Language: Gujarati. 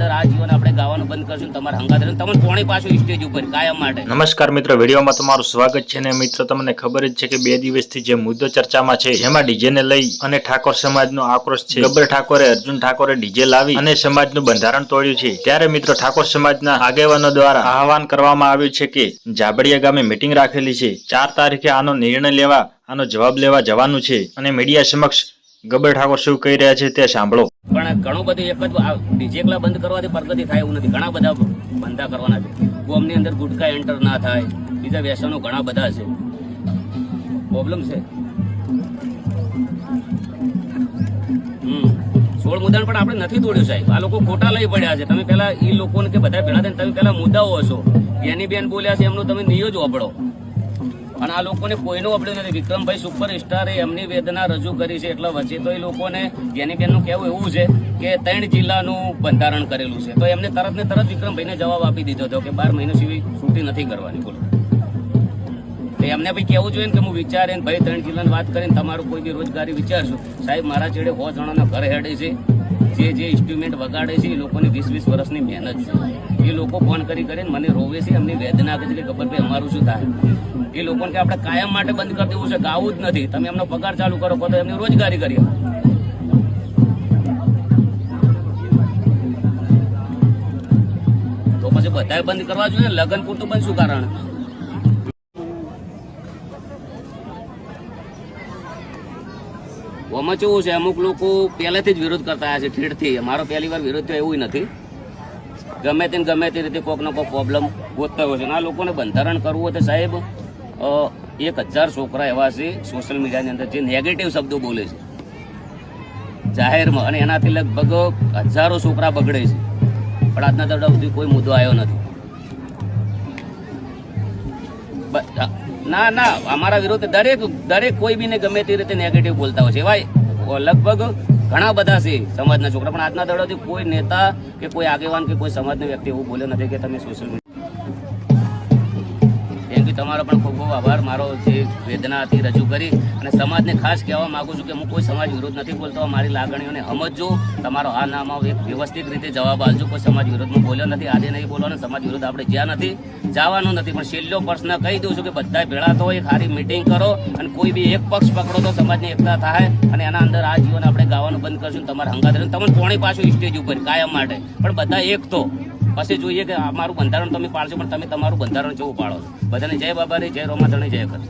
અંદર આ જીવન આપણે ગાવાનું બંધ કરશું, તમારે હંગાત તમને કોણી પાછું સ્ટેજ ઉપર કાયમ માટે. નમસ્કાર મિત્રો, વિડીયોમાં તમારું સ્વાગત છે. ને મિત્રો, તમને ખબર જ છે કે 2 દિવસથી જે મુદ્દો ચર્ચામાં છે, જેમાં ડીજે ને લઈ અને ઠાકોર સમાજનો આક્રોશ છે. ગબ્બર ઠાકોરે, અર્જુન ઠાકોરે ડીજે લાવી અને સમાજનું બંધારણ તોડ્યું છે. ત્યારે મિત્રો, ઠાકોર સમાજના આગેવાનો દ્વારા આહવાન કરવામાં આવ્યું છે કે જાબડિયા ગામે મીટિંગ રાખેલી છે. 4 તારીખે આનો નિર્ણય લેવા, આનો જવાબ લેવા જવાનું છે. અને મીડિયા સમક્ષ ગબ્બર ઠાકોર શું કહી રહ્યા છે તે સાંભળો. પણ ઘણું બધું એક જ ડીજે એકલા બંધ કરવાથી પ્રગતિ થાય એવું નથી. ઘણા બધા બંધા કરવાના છે. ગોમની અંદર ગુટકા એન્ટર ના થાય, બીજા વ્યસનો ઘણા બધા છે. પ્રોબ્લેમ છે. 16 મુદ્દા પણ આપણે નથી તોડ્યું સાહેબ. આ લોકો ખોટા લઈ પડ્યા છે. તમે પેલા એ લોકોને કે બધા ભેળા થઈને તમે પેલા મુદ્દાઓ હશો. એની બેન બોલ્યા છે એમનું તમે નિયો જ વાપરો. અને આ લોકોને કોઈનું અપડ્યું નથી. વિક્રમભાઈ સુપરસ્ટારે એમની વેદના રજૂ કરી છે, એટલે વચ્ચે તો એ લોકોને જેની બેનનું કહેવું એવું છે કે 3 જિલ્લાનું બંધારણ કરેલું છે. તો એમને તરત ને તરત વિક્રમભાઈને જવાબ આપી દીધો હતો કે 12 મહિના સિવાય છૂટી નથી કરવાની. બોલો, તો એમને ભાઈ કહેવું જોઈએ ને કે હું વિચારીને ભાઈ 3 જિલ્લાની વાત કરીને તમારું કોઈ બી રોજગારી વિચારશું. સાહેબ, મારા છેડે 100 જણાના ઘર હેડે છે. જે ઇન્સ્ટ્રુમેન્ટ વગાડે છે એ લોકોની 20-20 વર્ષની મહેનત છે. એ લોકો ફોન કરીને મને રોવે છે, એમની વેદના કે છે કે ગબ્બરભાઈ અમારું શું થાય. એ લોકોને કે આપણે કાયમ માટે બંધ કરી દેવું છે, ગાવું જ નથી. તમે એમનો પગાર ચાલુ કરો તો એમની રોજગારી કરીએ. તો પછી બધાએ બંધ કરવા જોઈએ. લગ્ન પૂરતું બંધ શું કારણ? આમાં કેવું છે, અમુક લોકો પહેલેથી જ વિરોધ કરતા આવ્યા છે, ઠેરથી. મારો પહેલી વાર વિરોધ થયો એવું નથી. ગમે તે રીતે કોઈકનો કોઈ પ્રોબ્લેમ ગોતતા હોય છે. આ લોકોને બંધારણ કરવું હોય તો સાહેબ 1000 છોકરા એવા છે સોશિયલ મીડિયાની અંદર જે નેગેટિવ શબ્દો બોલે છે જાહેરમાં, અને એનાથી લગભગ હજારો છોકરા બગડે છે. પણ આજના દાડા સુધી કોઈ મુદ્દો આવ્યો નથી. ના, અમારા વિરોધ દરેક કોઈ બીને ગમે તે રીતે નેગેટિવ બોલતા હોય છે. એવા લગભગ ઘણા બધા છે સમાજના છોકરા. પણ આજના દાડાથી કોઈ નેતા કે કોઈ આગેવાન કે કોઈ સમાજનો વ્યક્તિ એવું બોલ્યો નથી કે તમે સોશિયલ મીડિયા. Thank you. તમારો પણ ખૂબ ખૂબ આભાર. મારો જે વેદના હતી રજૂ કરી, અને સમાજને ખાસ કહેવા માંગુ છું કે હું કોઈ સમાજ વિરોધ નથી બોલતો. મારી લાગણીઓને સમજજો. તમારો આ નામ એક વ્યવસ્થિત રીતે જવાબ આપજો. કોઈ સમાજ વિરોધમાં બોલ્યો નથી, આજે નહીં બોલવાનો. સમાજ વિરોધ આપણે જ્યાં નથી જવાનું નથી. પણ છેલ્લો પ્રશ્ન કહી દઉં છું કે બધા ભેળા તો એક સારી મિટિંગ કરો, અને કોઈ બી એક પક્ષ પકડો તો સમાજની એકતા થાય. અને એના અંદર આ જીવન આપણે ગાવાનું બંધ કરશું, તમારે હંગાત તમને કોણી પાછું સ્ટેજ ઉપર કાયમ માટે. પણ બધા એક તો પછી જોઈએ કે અમારું બંધારણ તમે પાડશો, પણ તમે તમારું બંધારણ જેવું પાડો. બધાને જય બાબારી, જય રોમાધણી, જય કર.